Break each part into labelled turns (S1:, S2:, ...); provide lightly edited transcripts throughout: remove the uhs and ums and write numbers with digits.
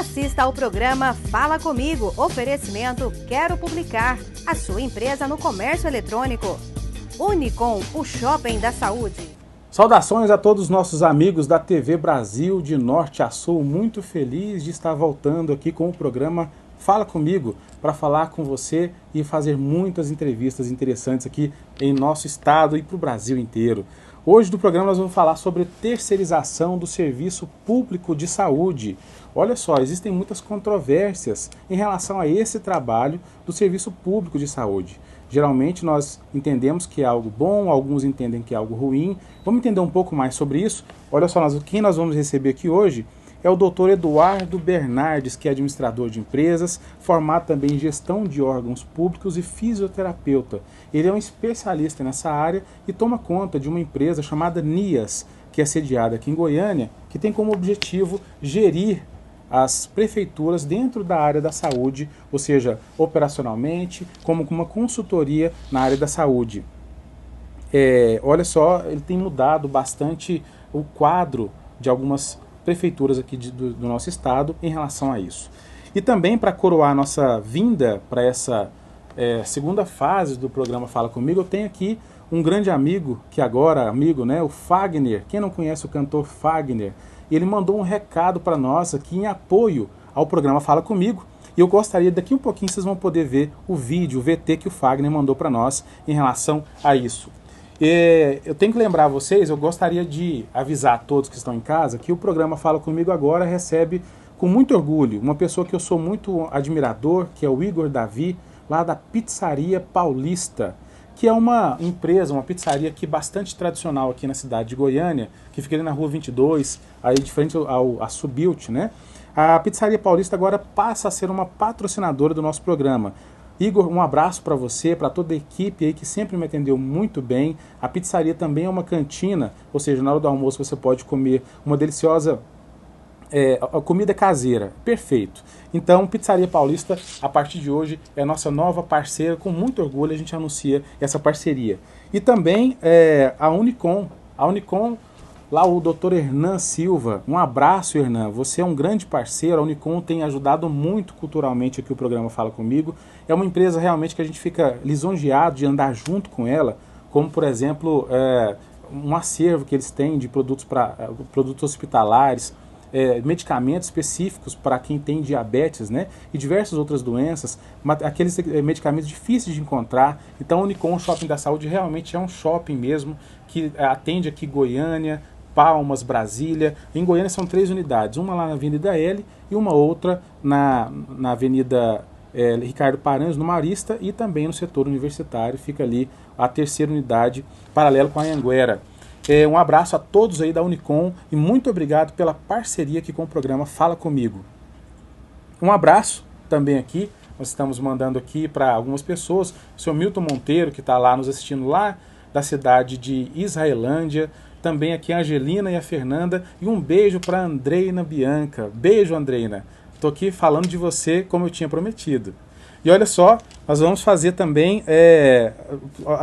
S1: Assista ao programa Fala Comigo, oferecimento Quero Publicar, a sua empresa no comércio eletrônico. Unicom, o shopping da saúde.
S2: Saudações a todos os nossos amigos da TV Brasil, de norte a sul. Muito feliz de estar voltando aqui com o programa Fala Comigo, para falar com você e fazer muitas entrevistas interessantes aqui em nosso estado e para o Brasil inteiro. Hoje no programa nós vamos falar sobre terceirização do serviço público de saúde. Olha só, existem muitas controvérsias em relação a esse trabalho do serviço público de saúde. Geralmente nós entendemos que é algo bom, alguns entendem que é algo ruim. Vamos entender um pouco mais sobre isso. Olha só, quem nós vamos receber aqui hoje é o Dr. Eduardo Bernardes, que é administrador de empresas, formado também em gestão de órgãos públicos e fisioterapeuta. Ele é um especialista nessa área e toma conta de uma empresa chamada NIAS, que é sediada aqui em Goiânia, que tem como objetivo gerir as prefeituras dentro da área da saúde, ou seja, operacionalmente, como uma consultoria na área da saúde. Olha só, ele tem mudado bastante o quadro de algumas prefeituras aqui do nosso estado em relação a isso. E também para coroar a nossa vinda para essa segunda fase do programa Fala Comigo, eu tenho aqui um grande amigo, que agora amigo, né, o Fagner. Quem não conhece o cantor Fagner? Ele mandou um recado para nós aqui em apoio ao programa Fala Comigo. E eu gostaria, daqui um pouquinho vocês vão poder ver o vídeo, o VT que o Fagner mandou para nós em relação a isso. Eu tenho que lembrar vocês, eu gostaria de avisar a todos que estão em casa que o programa Fala Comigo agora recebe com muito orgulho uma pessoa que eu sou muito admirador, que é o Igor Davi, lá da Pizzaria Paulista, que é uma empresa, uma pizzaria aqui bastante tradicional aqui na cidade de Goiânia, que fica ali na rua 22, aí de frente à Subilt, né? A Pizzaria Paulista agora passa a ser uma patrocinadora do nosso programa. Igor, um abraço para você, para toda a equipe aí que sempre me atendeu muito bem. A pizzaria também é uma cantina, ou seja, na hora do almoço você pode comer uma deliciosa comida caseira. Perfeito. Então, Pizzaria Paulista, a partir de hoje, é a nossa nova parceira. Com muito orgulho a gente anuncia essa parceria. E também a Unicom. A Unicom, lá o Dr. Hernan Silva. Um abraço, Hernan. Você é um grande parceiro. A Unicom tem ajudado muito culturalmente aqui o programa Fala Comigo. É uma empresa realmente que a gente fica lisonjeado de andar junto com ela, como, por exemplo, um acervo que eles têm de produtos hospitalares, medicamentos específicos para quem tem diabetes, né? E diversas outras doenças, aqueles medicamentos difíceis de encontrar. Então, o Unicom Shopping da Saúde realmente é um shopping mesmo que atende aqui Goiânia, Palmas, Brasília. Em Goiânia são 3 unidades, uma lá na Avenida L e uma outra na Avenida Ricardo Paranhos, no Marista, e também no setor universitário, fica ali a 3ª unidade, paralelo com a Anhanguera. Um abraço a todos aí da Unicom e muito obrigado pela parceria aqui com o programa Fala Comigo. Um abraço também aqui, nós estamos mandando aqui para algumas pessoas, o seu Milton Monteiro, que está lá nos assistindo lá da cidade de Israelândia, também aqui a Angelina e a Fernanda, e um beijo para a Andreina Bianca. Beijo, Andreina. Estou aqui falando de você como eu tinha prometido. E olha só, nós vamos fazer também,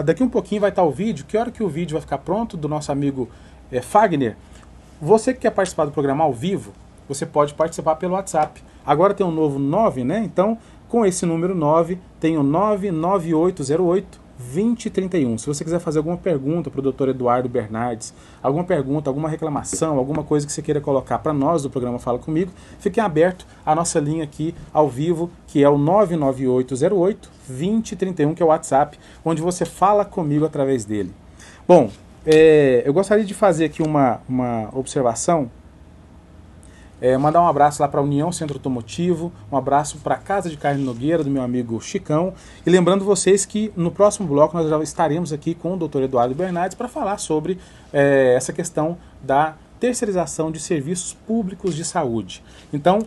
S2: daqui um pouquinho vai estar o vídeo. Que hora que o vídeo vai ficar pronto do nosso amigo Fagner? Você que quer participar do programa ao vivo, você pode participar pelo WhatsApp. Agora tem um novo 9, né? Então, com esse número 9, tem o 99808-2031. Se você quiser fazer alguma pergunta para o Dr. Eduardo Bernardes, alguma pergunta, alguma reclamação, alguma coisa que você queira colocar para nós do programa Fala Comigo, fiquem aberto a nossa linha aqui ao vivo, que é o 99808-2031, que é o WhatsApp, onde você fala comigo através dele. Bom, eu gostaria de fazer aqui uma observação. Mandar um abraço lá para a União Centro Automotivo, um abraço para a Casa de Carne Nogueira, do meu amigo Chicão. E lembrando vocês que no próximo bloco nós já estaremos aqui com o Dr. Eduardo Bernardes para falar sobre essa questão da terceirização de serviços públicos de saúde. Então,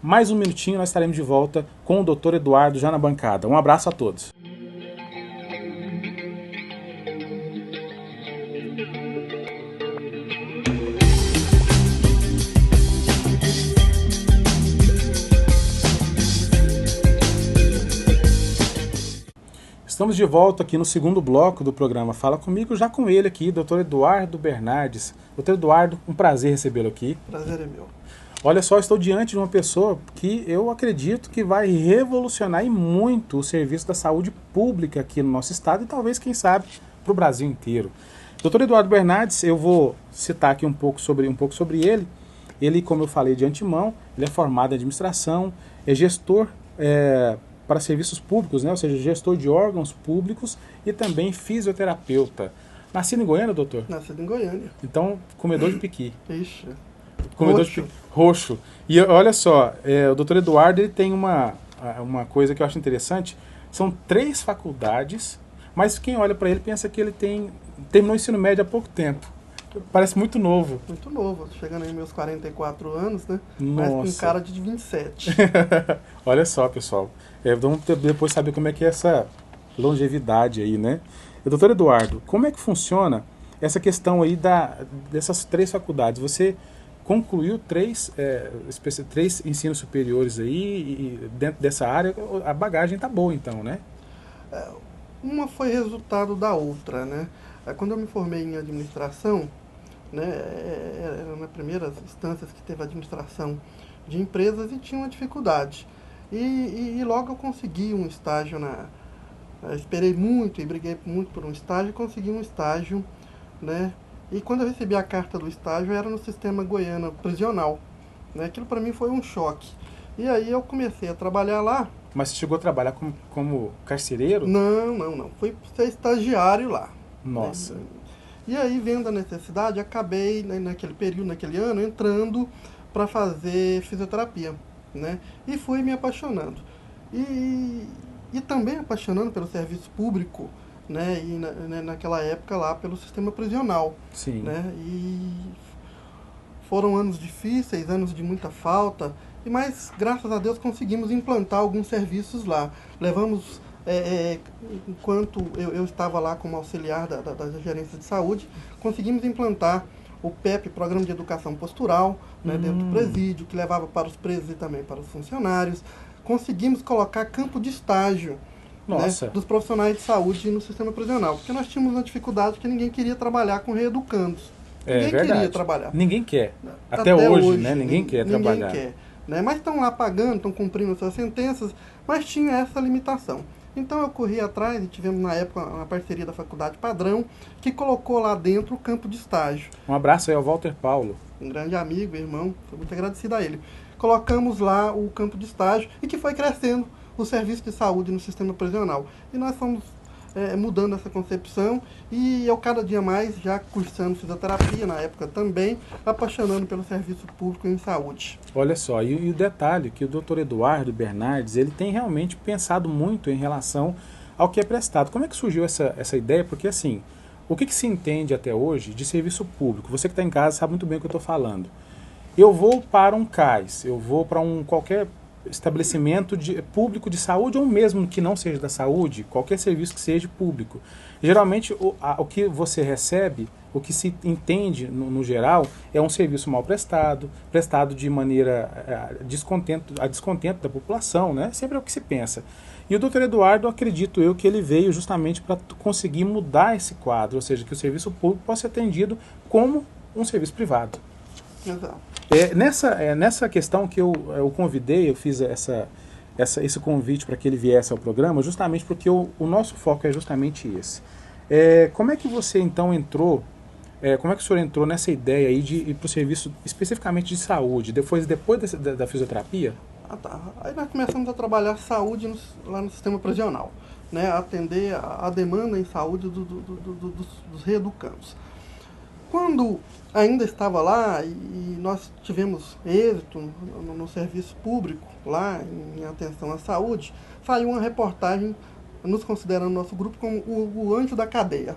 S2: mais um minutinho nós estaremos de volta com o Dr. Eduardo já na bancada. Um abraço a todos. Estamos de volta aqui no segundo bloco do programa Fala Comigo, já com ele aqui, Dr. Eduardo Bernardes. Dr. Eduardo, um prazer recebê-lo aqui.
S3: Prazer é meu.
S2: Olha só, estou diante de uma pessoa que eu acredito que vai revolucionar e muito o serviço da saúde pública aqui no nosso estado e talvez, quem sabe, para o Brasil inteiro. Dr. Eduardo Bernardes, eu vou citar aqui um pouco sobre ele. Ele, como eu falei de antemão, ele é formado em administração, é gestor para serviços públicos, né? Ou seja, gestor de órgãos públicos e também fisioterapeuta. Nascido em Goiânia, doutor?
S3: Nascido em Goiânia.
S2: Então, comedor de piqui.
S3: Ixi.
S2: Comedor
S3: Roxo.
S2: Roxo. E olha só, o doutor Eduardo ele tem uma coisa que eu acho interessante. São 3 faculdades, mas quem olha para ele pensa que ele terminou o ensino médio há pouco tempo. Parece muito novo.
S3: Muito novo, chegando aí meus 44 anos, né?
S2: Nossa.
S3: Mas com cara de 27.
S2: Olha só, pessoal. Vamos depois saber como é que é essa longevidade aí, né? Doutor Eduardo, como é que funciona essa questão aí dessas 3 faculdades? Você concluiu 3 ensinos superiores aí e dentro dessa área a bagagem tá boa então, né?
S3: Uma foi resultado da outra, né? Quando eu me formei em administração, né, era nas primeiras instâncias que teve administração de empresas e tinha uma dificuldade. E logo eu consegui um estágio esperei muito e briguei muito por um estágio e consegui um estágio, né? E quando eu recebi a carta do estágio era no sistema goiano prisional, né? Aquilo para mim foi um choque. E aí eu comecei a trabalhar lá.
S2: Mas você chegou a trabalhar como carcereiro?
S3: Não. Fui ser estagiário lá.
S2: Nossa.
S3: Né? E aí, vendo a necessidade, acabei, né, naquele ano, entrando para fazer fisioterapia, né? E fui me apaixonando. E também apaixonando pelo serviço público, né? E naquela época lá pelo sistema prisional.
S2: Sim.
S3: Né? E foram anos difíceis, anos de muita falta, mas graças a Deus conseguimos implantar alguns serviços lá. Levamos, enquanto eu estava lá como auxiliar da gerência de saúde, conseguimos implantar o PEP, Programa de Educação Postural, né, dentro do presídio, que levava para os presos e também para os funcionários. Conseguimos colocar campo de estágio, né, dos profissionais de saúde no sistema prisional, porque nós tínhamos uma dificuldade que ninguém queria trabalhar com reeducandos. Ninguém queria trabalhar.
S2: Ninguém quer. Até hoje, né? Ninguém quer trabalhar.
S3: Ninguém quer. Né? Mas estão lá pagando, estão cumprindo suas sentenças, mas tinha essa limitação. Então eu corri atrás e tivemos na época uma parceria da Faculdade Padrão, que colocou lá dentro o campo de estágio.
S2: Um abraço aí ao Walter Paulo.
S3: Um grande amigo, irmão, estou muito agradecido a ele. Colocamos lá o campo de estágio e que foi crescendo o serviço de saúde no sistema prisional. E nós fomos mudando essa concepção e eu cada dia mais já cursando fisioterapia na época também, apaixonando pelo serviço público em saúde.
S2: Olha só, e o detalhe que o Dr. Eduardo Bernardes, ele tem realmente pensado muito em relação ao que é prestado. Como é que surgiu essa ideia? Porque assim, o que se entende até hoje de serviço público? Você que está em casa sabe muito bem o que eu estou falando. Eu vou para um CAIS, eu vou para qualquer estabelecimento público de saúde ou mesmo que não seja da saúde, qualquer serviço que seja público. Geralmente o que você recebe, o que se entende no geral, é um serviço mal prestado, prestado de maneira a descontento da população, né? Sempre é o que se pensa. E o Dr. Eduardo, acredito eu, que ele veio justamente para conseguir mudar esse quadro, ou seja, que o serviço público possa ser atendido como um serviço privado.
S3: Exato.
S2: Nessa questão que eu convidei, eu fiz esse convite para que ele viesse ao programa, justamente porque o nosso foco é justamente esse. Como é que você então entrou, como é que o senhor entrou nessa ideia aí de ir para o serviço especificamente de saúde, depois da fisioterapia?
S3: Tá. Aí nós começamos a trabalhar saúde lá no sistema prisional, né? Atender a demanda em saúde dos reeducandos. Quando ainda estava lá e nós tivemos êxito no serviço público, lá em atenção à saúde, saiu uma reportagem nos considerando nosso grupo como o anjo da cadeia.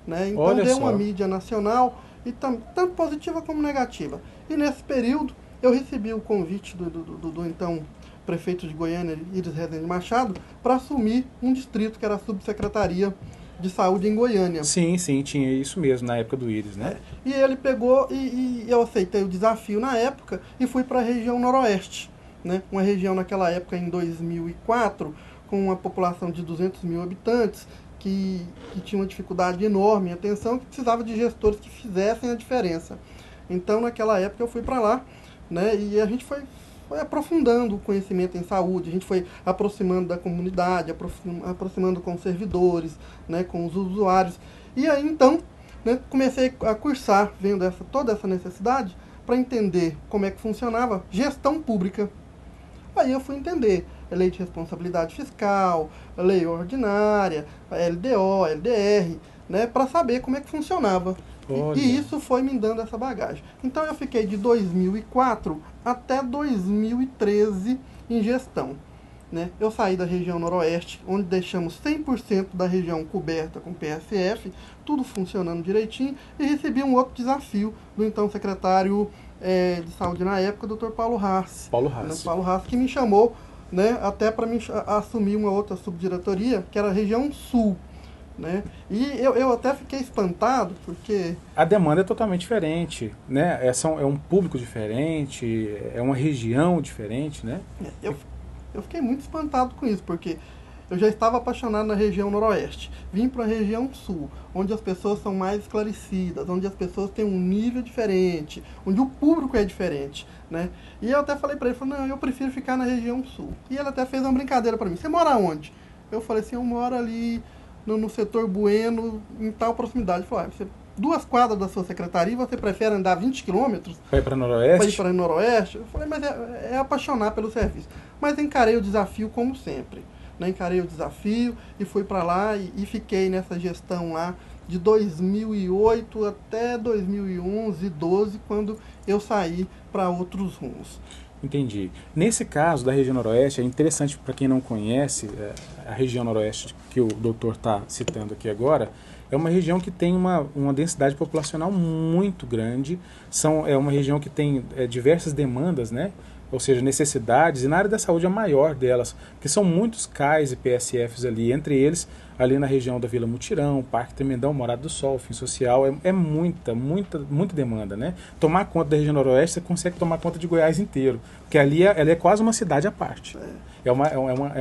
S3: Né? Então
S2: Olha
S3: deu
S2: só.
S3: uma mídia nacional, e tanto positiva como negativa. E nesse período eu recebi o convite do então prefeito de Goiânia, Iris Rezende Machado, para assumir um distrito que era a subsecretaria de saúde em Goiânia.
S2: Sim, tinha isso mesmo, na época do Iris, né?
S3: E ele pegou e eu aceitei o desafio na época e fui para a região noroeste, né? Uma região naquela época, em 2004, com uma população de 200 mil habitantes, que tinha uma dificuldade enorme em atenção, que precisava de gestores que fizessem a diferença. Então, naquela época, eu fui para lá, né? E a gente foi aprofundando o conhecimento em saúde, a gente foi aproximando da comunidade, aproximando com os servidores, né, com os usuários. E aí, então, né, comecei a cursar, vendo toda essa necessidade, para entender como é que funcionava gestão pública. Aí eu fui entender a lei de responsabilidade fiscal, a lei ordinária, a LDO, a LDR, né, para saber como é que funcionava. E isso foi me dando essa bagagem. Então eu fiquei de 2004 até 2013 em gestão, né? Eu saí da região noroeste, onde deixamos 100% da região coberta com PSF, tudo funcionando direitinho, e recebi um outro desafio do então secretário de saúde na época, Dr. Paulo Haas.
S2: Paulo Haas.
S3: Paulo Haas, que me chamou, né, até para assumir uma outra subdiretoria, que era a região sul. Né? E eu até fiquei espantado, porque...
S2: A demanda é totalmente diferente, né? É um público diferente, é uma região diferente, né?
S3: Eu fiquei muito espantado com isso, porque eu já estava apaixonado na região noroeste. Vim para a região sul, onde as pessoas são mais esclarecidas, onde as pessoas têm um nível diferente, onde o público é diferente, né? E eu até falei para ele, não, eu prefiro ficar na região sul. E ele até fez uma brincadeira para mim, você mora onde? Eu falei assim, eu moro ali no setor Bueno, em tal proximidade. Ele falou, 2 quadras da sua secretaria, você prefere andar 20 quilômetros?
S2: Para ir para Noroeste?
S3: Para ir para Noroeste? Eu falei, mas é apaixonar pelo serviço. Mas encarei o desafio como sempre. Né? Encarei o desafio e fui para lá e fiquei nessa gestão lá de 2008 até 2011, 12, quando eu saí para outros rumos.
S2: Entendi. Nesse caso da região noroeste, é interessante para quem não conhece, a região noroeste que o doutor está citando aqui agora, é uma região que tem uma densidade populacional muito grande, é uma região que tem diversas demandas, né? Ou seja, necessidades, e na área da saúde a maior delas, porque são muitos CAIs e PSFs ali, entre eles, ali na região da Vila Mutirão, Parque Tremendão, Morada do Sol, Fim Social, é muita demanda, né? Tomar conta da região noroeste, você consegue tomar conta de Goiás inteiro, porque ali ela é quase uma cidade à parte. É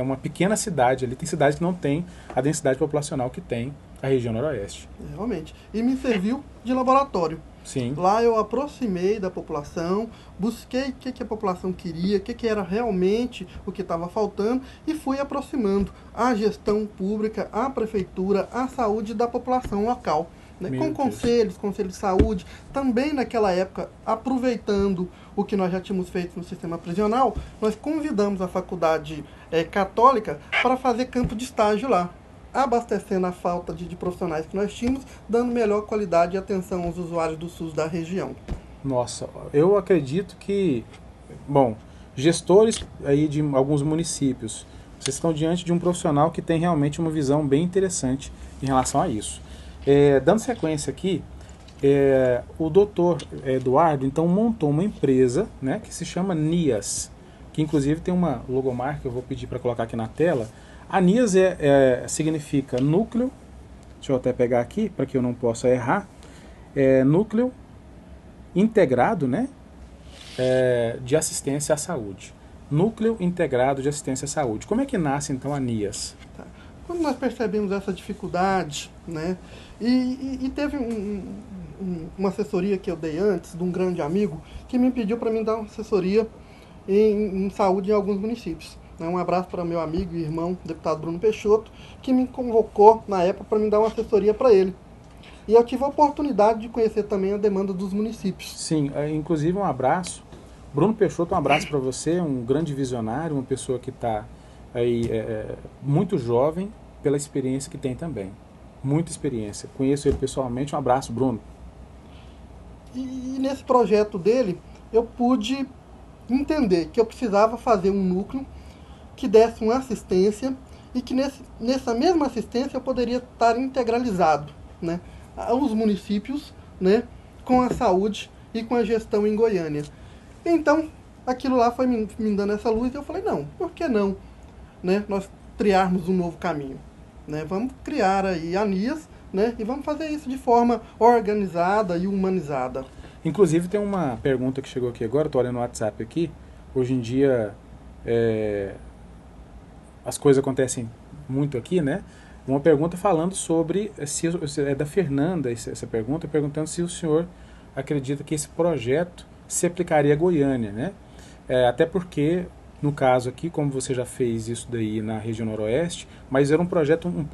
S2: uma pequena cidade, ali tem cidades que não tem a densidade populacional que tem a região noroeste.
S3: Realmente. E me serviu de laboratório.
S2: Sim.
S3: Lá eu aproximei da população, busquei o que a população queria, o que era realmente o que estava faltando e fui aproximando a gestão pública, a prefeitura, a saúde da população local. Né? Com conselhos de saúde, também naquela época, aproveitando o que nós já tínhamos feito no sistema prisional, nós convidamos a faculdade católica para fazer campo de estágio lá, abastecendo a falta de profissionais que nós tínhamos, dando melhor qualidade e atenção aos usuários do SUS da região.
S2: Nossa, eu acredito que, bom, gestores aí de alguns municípios, vocês estão diante de um profissional que tem realmente uma visão bem interessante em relação a isso. Dando sequência aqui, o doutor Eduardo, então, montou uma empresa, né, que se chama NIAS, que inclusive tem uma logomarca, eu vou pedir para colocar aqui na tela. A NIAS significa núcleo, deixa eu até pegar aqui para que eu não possa errar, núcleo integrado, né, de assistência à saúde. Núcleo integrado de assistência à saúde. Como é que nasce então a NIAS?
S3: Tá. Quando nós percebemos essa dificuldade, né, e teve uma assessoria que eu dei antes, de um grande amigo, que me pediu para mim dar uma assessoria em saúde em alguns municípios. Um abraço para meu amigo e irmão, deputado Bruno Peixoto, que me convocou na época para me dar uma assessoria para ele. E eu tive a oportunidade de conhecer também a demanda dos municípios.
S2: Sim, inclusive um abraço. Bruno Peixoto, um abraço para você, um grande visionário, uma pessoa que está aí muito jovem, pela experiência que tem também. Muita experiência. Conheço ele pessoalmente, um abraço, Bruno.
S3: E nesse projeto dele, eu pude entender que eu precisava fazer um núcleo que desse uma assistência e que nessa mesma assistência eu poderia estar integralizado, né, os municípios, né, com a saúde e com a gestão em Goiânia. Então, aquilo lá foi me dando essa luz e eu falei, não, por que não, né, nós criarmos um novo caminho? Né, vamos criar aí a NIAS, né, e vamos fazer isso de forma organizada e humanizada.
S2: Inclusive tem uma pergunta que chegou aqui agora, estou olhando no WhatsApp aqui, hoje em dia as coisas acontecem muito aqui, né? Uma pergunta falando sobre, é da Fernanda essa pergunta, perguntando se o senhor acredita que esse projeto se aplicaria a Goiânia, né? Até porque, no caso aqui, como você já fez isso daí na região noroeste, mas era um projeto um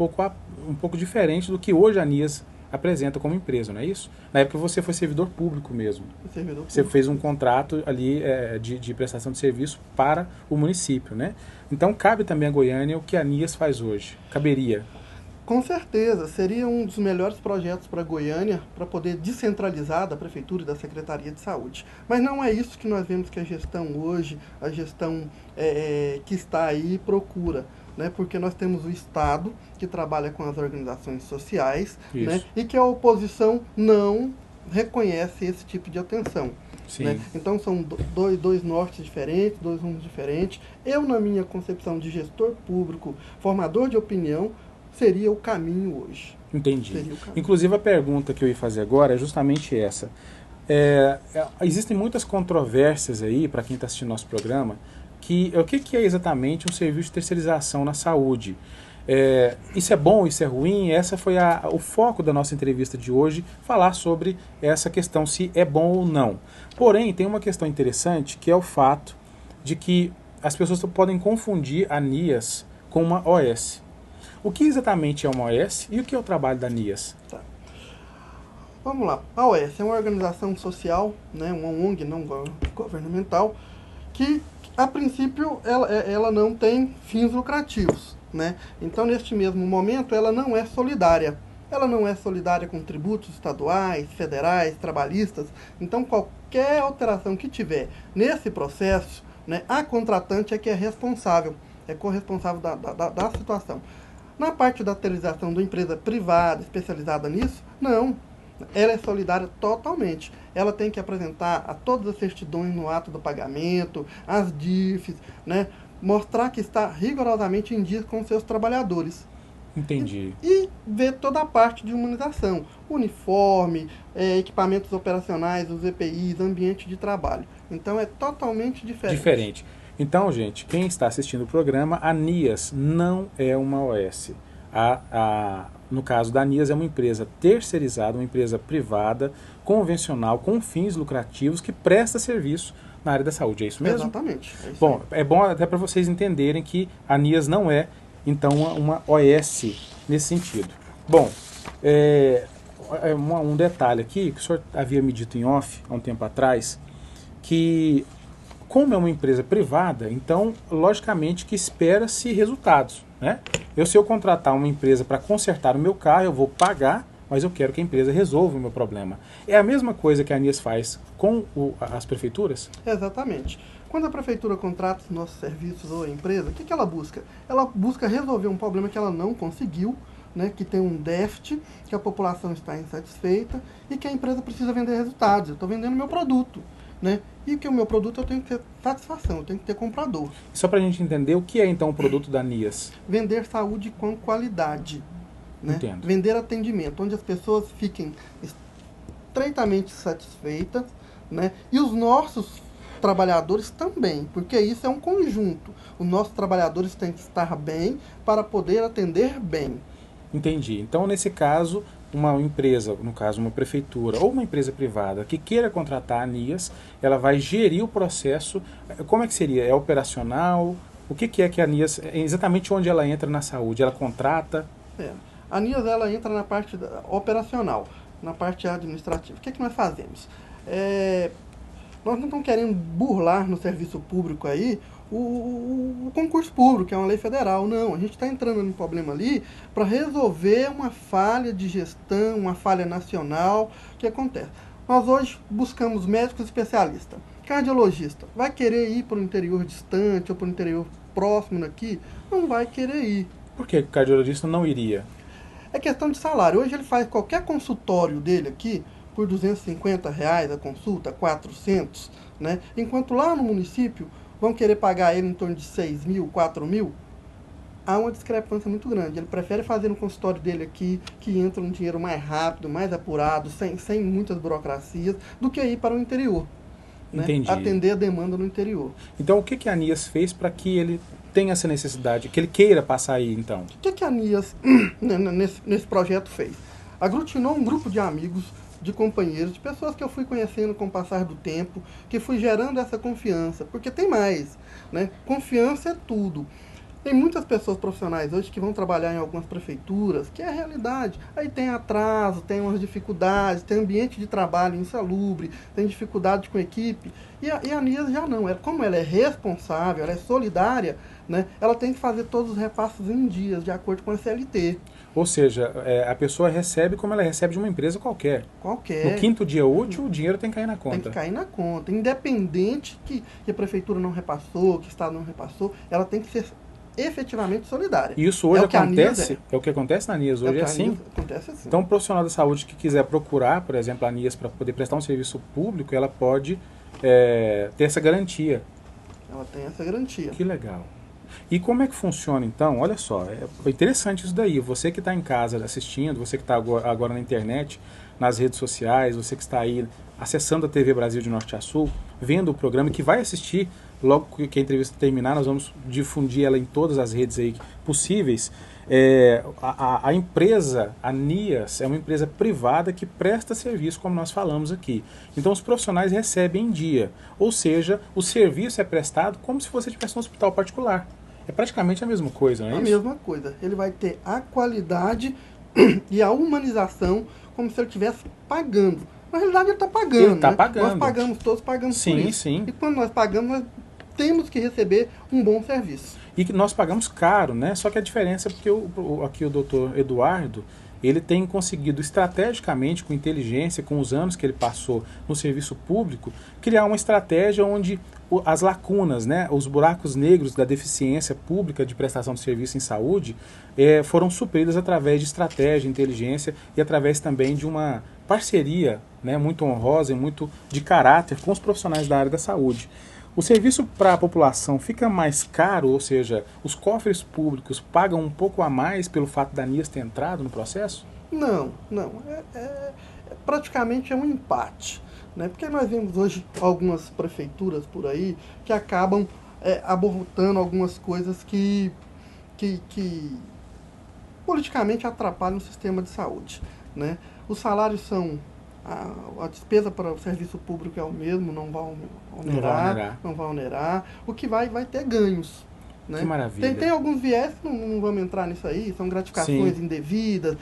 S2: pouco diferente do que hoje a ANIAS apresenta como empresa, não é isso? Na época você foi servidor público mesmo. Você fez um contrato ali de prestação de serviço para o município, né? Então cabe também a Goiânia o que a ANIAS faz hoje. Caberia?
S3: Com certeza, seria um dos melhores projetos para Goiânia, para poder descentralizar da Prefeitura e da Secretaria de Saúde. Mas não é isso que nós vemos que a gestão hoje, a gestão que está aí, procura. Né? Porque nós temos o Estado, que trabalha com as organizações sociais, né? E que a oposição não reconhece esse tipo de atenção. Né? Então são dois nortes diferentes, dois rumos diferentes. Eu, na minha concepção de gestor público, formador de opinião, seria o caminho hoje.
S2: Entendi. Inclusive a pergunta que eu ia fazer agora é justamente essa. Existem muitas controvérsias aí, para quem está assistindo nosso programa, o que é exatamente um serviço de terceirização na saúde? Isso é bom, isso é ruim? Essa foi o foco da nossa entrevista de hoje, falar sobre essa questão, se é bom ou não. Porém, tem uma questão interessante, que é o fato de que as pessoas podem confundir a ANIAS com uma OS. O que exatamente é uma OS e o que é o trabalho da ANIAS?
S3: Tá. Vamos lá. A OS é uma organização social, né, uma ONG não governamental, que a princípio ela não tem fins lucrativos. Né? Então, neste mesmo momento, ela não é solidária. Ela não é solidária com tributos estaduais, federais, trabalhistas. Então, qualquer alteração que tiver nesse processo, né, a contratante é que é responsável, é corresponsável da situação. Na parte da terceirização da empresa privada especializada nisso, não. Ela é solidária totalmente. Ela tem que apresentar a todas as certidões no ato do pagamento, as DIFs, né? Mostrar que está rigorosamente em dia com seus trabalhadores.
S2: Entendi.
S3: E ver toda a parte de humanização. Uniforme, equipamentos operacionais, os EPIs, ambiente de trabalho. Então é totalmente diferente.
S2: Então, gente, quem está assistindo o programa, a ANIAS não é uma OS. No caso da ANIAS, é uma empresa terceirizada, uma empresa privada, convencional, com fins lucrativos, que presta serviço na área da saúde. É isso mesmo?
S3: Exatamente. É isso.
S2: Bom, é bom até para vocês entenderem que a ANIAS não é, então, uma OS nesse sentido. Bom, um detalhe aqui, que o senhor havia me dito em off, há um tempo atrás, que como é uma empresa privada, então, logicamente que espera-se resultados, né? Se eu contratar uma empresa para consertar o meu carro, eu vou pagar, mas eu quero que a empresa resolva o meu problema. É a mesma coisa que a ANIAS faz com as prefeituras?
S3: Exatamente. Quando a prefeitura contrata os nossos serviços ou a empresa, o que ela busca? Ela busca resolver um problema que ela não conseguiu, né, que tem um déficit, que a população está insatisfeita e que a empresa precisa vender resultados. Eu estou vendendo meu produto. Né? E que o meu produto eu tenho que ter satisfação, eu tenho que ter comprador.
S2: Só para a gente entender, o que é então o produto da ANIAS?
S3: Vender saúde com qualidade. Né?
S2: Entendo.
S3: Vender atendimento, onde as pessoas fiquem estreitamente satisfeitas, né? E os nossos trabalhadores também, porque isso é um conjunto. Os nossos trabalhadores têm que estar bem para poder atender bem.
S2: Entendi. Então, nesse caso, uma empresa, no caso uma prefeitura ou uma empresa privada que queira contratar a ANIAS, ela vai gerir o processo. Como é que seria? É operacional? O que é que a ANIAS, exatamente onde ela entra na saúde? Ela contrata?
S3: A ANIAS ela entra na parte operacional, na parte administrativa. O que é que nós fazemos? Nós não estamos querendo burlar no serviço público aí o concurso público, que é uma lei federal. Não, a gente está entrando num problema ali para resolver uma falha de gestão, uma falha nacional que acontece. Nós hoje buscamos médicos especialistas. Cardiologista, vai querer ir para o interior distante ou para o interior próximo daqui? Não vai querer ir.
S2: Por que o cardiologista não iria?
S3: É questão de salário. Hoje ele faz qualquer consultório dele aqui por R$250 a consulta, 400, né? Enquanto lá no município vão querer pagar ele em torno de 6 mil, 4 mil, há uma discrepância muito grande. Ele prefere fazer no consultório dele aqui, que entra um dinheiro mais rápido, mais apurado, sem muitas burocracias, do que ir para o interior. Né?
S2: Entendi.
S3: Atender a demanda no interior.
S2: Então, o que a ANIAS fez para que ele tenha essa necessidade, que ele queira passar aí, então?
S3: O que a ANIAS, nesse projeto, fez? Aglutinou um grupo de amigos de companheiros, de pessoas que eu fui conhecendo com o passar do tempo, que fui gerando essa confiança, porque tem mais, né? Confiança é tudo. Tem muitas pessoas profissionais hoje que vão trabalhar em algumas prefeituras, que é a realidade. Aí tem atraso, tem umas dificuldades, tem ambiente de trabalho insalubre, tem dificuldade com equipe. E a NIAS já não. Como ela é responsável, ela é solidária, né, ela tem que fazer todos os repasses em dias, de acordo com a CLT.
S2: Ou seja, a pessoa recebe como ela recebe de uma empresa qualquer.
S3: Qualquer.
S2: No quinto dia útil, o dinheiro tem que cair na conta.
S3: Tem que cair na conta. Independente que a prefeitura não repassou, que o Estado não repassou, ela tem que ser efetivamente solidária.
S2: E isso hoje acontece, é o que acontece na NIAS hoje, é assim?
S3: Acontece assim.
S2: Então, o profissional da saúde que quiser procurar, por exemplo, a NIAS para poder prestar um serviço público, ela pode ter essa garantia.
S3: Ela tem essa garantia.
S2: Que legal. E como é que funciona, então? Olha só, é interessante isso daí. Você que está em casa assistindo, você que está agora na internet, nas redes sociais, você que está aí acessando a TV Brasil de Norte a Sul, vendo o programa, que vai assistir, logo que a entrevista terminar, nós vamos difundir ela em todas as redes aí possíveis. A empresa, a NIAS, é uma empresa privada que presta serviço, como nós falamos aqui. Então, os profissionais recebem em dia. Ou seja, o serviço é prestado como se você tivesse um hospital particular. É praticamente a mesma coisa, não é isso?
S3: A mesma coisa. Ele vai ter a qualidade e a humanização como se ele estivesse pagando. Na realidade, ele está pagando.
S2: Ele está
S3: né?
S2: pagando.
S3: Nós pagamos, todos pagamos por isso.
S2: Sim.
S3: E quando nós pagamos, nós temos que receber um bom serviço.
S2: E que nós pagamos caro, né? Só que a diferença é porque aqui o doutor Eduardo, ele tem conseguido estrategicamente, com inteligência, com os anos que ele passou no serviço público, criar uma estratégia onde as lacunas, né, os buracos negros da deficiência pública de prestação de serviço em saúde foram supridas através de estratégia, inteligência e através também de uma parceria, né, muito honrosa e muito de caráter com os profissionais da área da saúde. O serviço para a população fica mais caro, ou seja, os cofres públicos pagam um pouco a mais pelo fato da NIAS ter entrado no processo?
S3: Não. Praticamente é um empate. Né? Porque nós vemos hoje algumas prefeituras por aí que acabam abortando algumas coisas que politicamente atrapalham o sistema de saúde. Né? Os salários são... A despesa para o serviço público é o mesmo, não vai onerar. O que vai ter ganhos. Né?
S2: Que maravilha.
S3: Tem alguns viés, não vamos entrar nisso aí, são gratificações indevidas,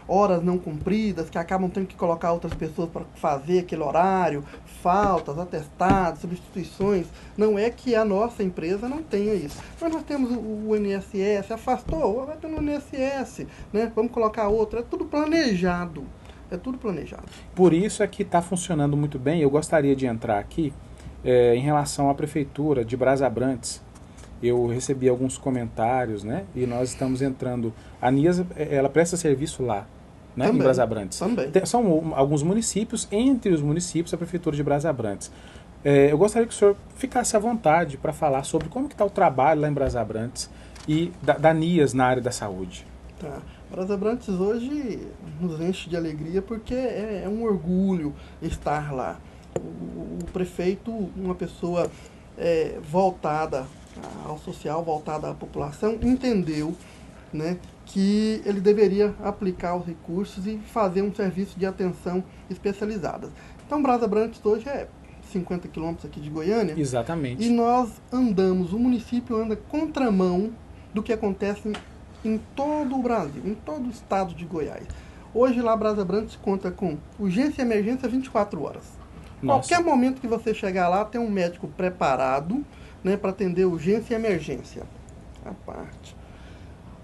S3: horas não cumpridas, que acabam tendo que colocar outras pessoas para fazer aquele horário, faltas, atestados, substituições. Não é que a nossa empresa não tenha isso. Mas nós temos o INSS, afastou, vai ter no INSS, né? Vamos colocar outro, é tudo planejado. É tudo planejado.
S2: Por isso é que está funcionando muito bem. Eu gostaria de entrar aqui em relação à prefeitura de Brás Abrantes. Eu recebi alguns comentários, né? E nós estamos entrando. A NIAS, ela presta serviço lá, né? Também, em Brás Abrantes.
S3: Também.
S2: São alguns municípios, entre os municípios, a prefeitura de Brás Abrantes. Eu gostaria que o senhor ficasse à vontade para falar sobre como que está o trabalho lá em Brás Abrantes e da NIAS na área da saúde.
S3: Tá. Brás Abrantes hoje nos enche de alegria porque é um orgulho estar lá. O prefeito, uma pessoa voltada ao social, voltada à população, entendeu, né, que ele deveria aplicar os recursos e fazer um serviço de atenção especializada. Então, Brás Abrantes hoje é 50 quilômetros aqui de Goiânia.
S2: Exatamente.
S3: E nós o município anda contramão do que acontece em todo o Brasil, em todo o estado de Goiás. Hoje lá Brás Abrantes conta com urgência e emergência 24 horas.
S2: Nossa.
S3: Qualquer momento que você chegar lá, tem um médico preparado, né, para atender urgência e emergência. A parte.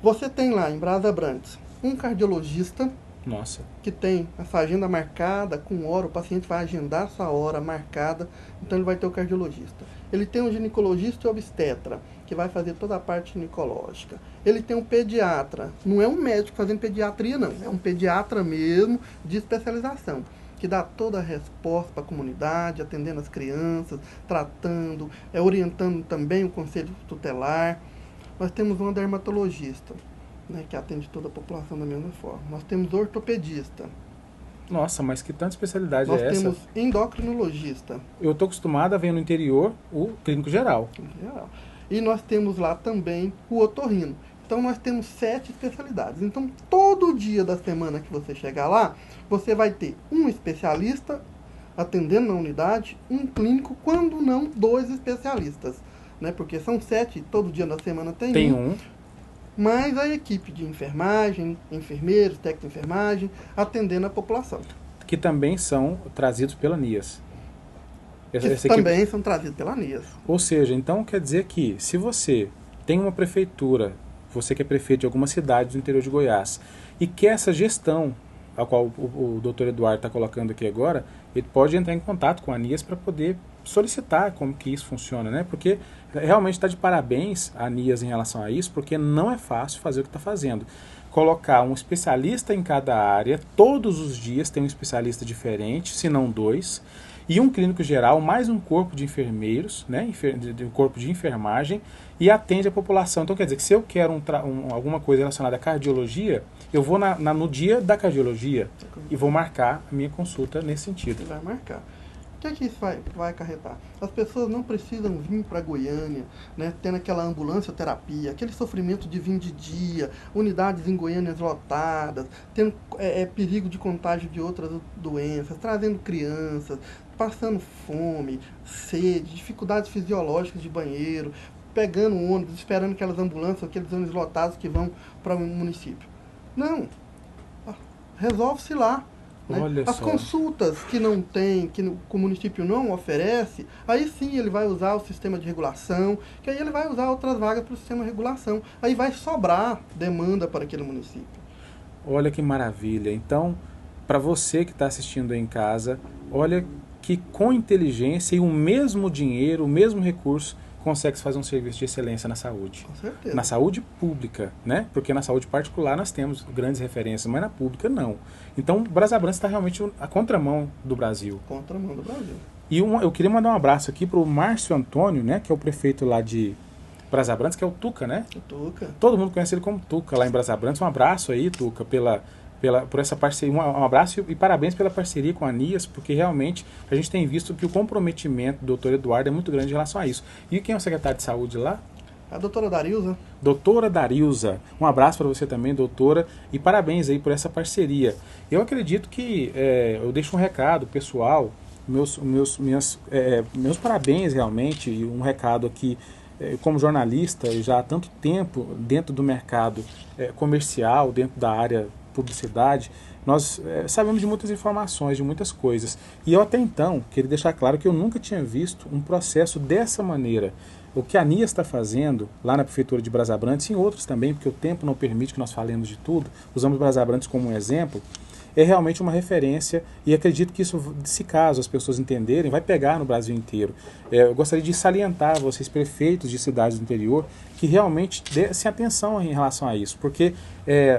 S3: Você tem lá em Brás Abrantes um cardiologista.
S2: Nossa.
S3: Que tem essa agenda marcada com hora, o paciente vai agendar essa hora marcada, então ele vai ter o cardiologista. Ele tem um ginecologista e obstetra, que vai fazer toda a parte ginecológica. Ele tem um pediatra, não é um médico fazendo pediatria não, é um pediatra mesmo de especialização, que dá toda a resposta para a comunidade, atendendo as crianças, tratando, orientando também o conselho tutelar. Nós temos uma dermatologista, né, que atende toda a população da mesma forma. Nós temos ortopedista.
S2: Nossa, mas que tanta especialidade é essa?
S3: Nós temos endocrinologista.
S2: Eu estou acostumado a ver no interior o clínico geral.
S3: E nós temos lá também o otorrino. Então nós temos 7 especialidades. Então todo dia da semana que você chegar lá, você vai ter um especialista atendendo na unidade, um clínico, quando não 2 especialistas, né? Porque são 7, todo dia da semana tem um. Mais a equipe de enfermagem, enfermeiros, técnicos de enfermagem, atendendo a população.
S2: Que também são trazidos pela ANIAS.
S3: Também são trazidos pela ANIAS.
S2: Ou seja, então quer dizer que se você tem uma prefeitura, você que é prefeito de alguma cidade do interior de Goiás, e quer essa gestão, a qual o doutor Eduardo está colocando aqui agora, ele pode entrar em contato com a ANIAS para poder solicitar como que isso funciona, né? Porque realmente está de parabéns a ANIAS em relação a isso, porque não é fácil fazer o que está fazendo. Colocar um especialista em cada área, todos os dias tem um especialista diferente, se não 2, e um clínico geral, mais um corpo de enfermeiros, né, um corpo de enfermagem, e atende a população. Então quer dizer que se eu quero alguma coisa relacionada à cardiologia, eu vou no dia da cardiologia e vou marcar a minha consulta nesse sentido.
S3: Vai marcar. O que é que isso vai acarretar? As pessoas não precisam vir para Goiânia, né, tendo aquela ambulância-terapia, aquele sofrimento de vir de dia, unidades em Goiânia lotadas, tendo perigo de contágio de outras doenças, trazendo crianças, passando fome, sede, dificuldades fisiológicas de banheiro, pegando ônibus, esperando aquelas ambulâncias, aqueles ônibus lotados que vão para o município. Não. Resolve-se lá. Né? As consultas que não tem, que o município não oferece, aí sim ele vai usar o sistema de regulação, que aí ele vai usar outras vagas para o sistema de regulação. Aí vai sobrar demanda para aquele município.
S2: Olha que maravilha. Então, para você que está assistindo aí em casa, olha que com inteligência e o mesmo dinheiro, o mesmo recurso, consegue fazer um serviço de excelência na saúde.
S3: Com certeza.
S2: Na saúde pública, né? Porque na saúde particular nós temos grandes referências, mas na pública não. Então, Brasabrantes está realmente a contramão do Brasil.
S3: Contramão do Brasil.
S2: E eu queria mandar um abraço aqui para o Márcio Antônio, né? Que é o prefeito lá de Brasabrantes, que é o Tuca, né?
S3: O Tuca.
S2: Todo mundo conhece ele como Tuca lá em Brasabrantes. Um abraço aí, Tuca, por essa parceria, um abraço e parabéns pela parceria com a ANIAS, porque realmente a gente tem visto que o comprometimento do Dr. Eduardo é muito grande em relação a isso. E quem é o secretário de saúde lá?
S3: A doutora Darilza.
S2: Doutora Darilza, um abraço para você também, doutora, e parabéns aí por essa parceria. Eu acredito que eu deixo um recado pessoal, meus parabéns realmente, e um recado aqui como jornalista, já há tanto tempo dentro do mercado comercial, dentro da área publicidade, nós sabemos de muitas informações, de muitas coisas. E eu até então queria deixar claro que eu nunca tinha visto um processo dessa maneira. O que a ANIAS está fazendo lá na Prefeitura de Brasabrantes, e em outros também, porque o tempo não permite que nós falemos de tudo, usamos Brasabrantes como um exemplo, é realmente uma referência, e acredito que isso, se caso as pessoas entenderem, vai pegar no Brasil inteiro. Eu gostaria de salientar a vocês, prefeitos de cidades do interior, que realmente dessem atenção em relação a isso, porque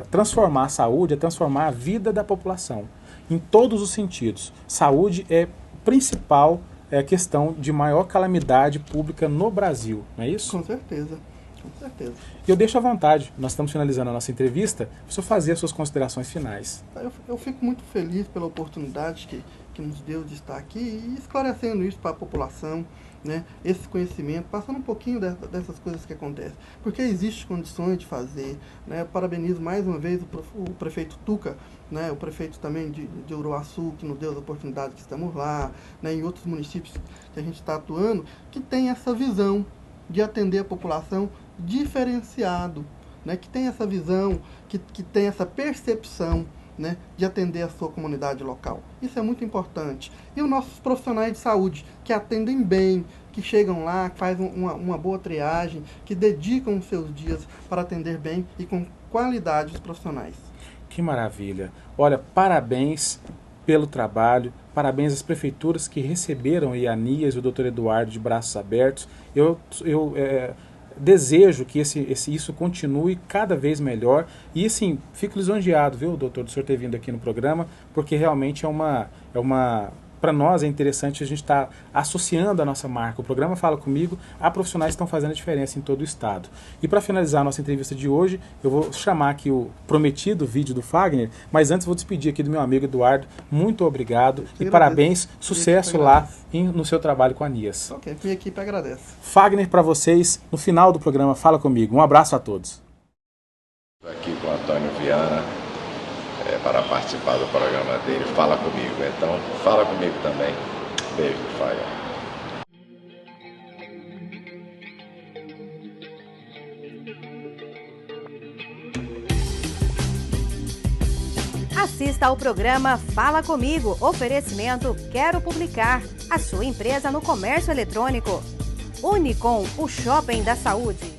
S2: transformar a saúde é transformar a vida da população, em todos os sentidos. Saúde é principal questão de maior calamidade pública no Brasil, não é isso?
S3: Com certeza. Com certeza.
S2: E eu deixo à vontade, nós estamos finalizando a nossa entrevista, para o senhor fazer as suas considerações finais.
S3: Eu fico muito feliz pela oportunidade que nos deu de estar aqui e esclarecendo isso para a população, né? Esse conhecimento, passando um pouquinho dessas coisas que acontecem. Porque existem condições de fazer, né? Eu parabenizo mais uma vez o prefeito Tuca, né? O prefeito também de Uruaçu, que nos deu as oportunidades que estamos lá, né? Em outros municípios que a gente está atuando, que tem essa visão de atender a população diferenciado, né? Que tem essa visão, que tem essa percepção, né? De atender a sua comunidade local. Isso é muito importante. E os nossos profissionais de saúde, que atendem bem, que chegam lá, que fazem uma boa triagem, que dedicam os seus dias para atender bem e com qualidade os profissionais.
S2: Que maravilha. Olha, parabéns pelo trabalho, parabéns às prefeituras que receberam a ANIAS e o Dr. Eduardo de braços abertos. Eu desejo que isso continue cada vez melhor e, assim, fico lisonjeado, viu, doutor, do senhor ter vindo aqui no programa, porque realmente para nós é interessante a gente estar associando a nossa marca. O programa Fala Comigo a profissionais que estão fazendo a diferença em todo o estado. E para finalizar a nossa entrevista de hoje, eu vou chamar aqui o prometido vídeo do Fagner, mas antes vou despedir aqui do meu amigo Eduardo. Muito obrigado e parabéns, sucesso lá no seu trabalho com a ANIAS.
S3: Ok, minha equipe agradece.
S2: Fagner para vocês no final do programa Fala Comigo. Um abraço a todos.
S4: para participar do programa dele, Fala Comigo. Então, fala comigo também. Beijo do Fael.
S1: Assista ao programa Fala Comigo. Oferecimento Quero Publicar. A sua empresa no comércio eletrônico. Unicom, o shopping da saúde.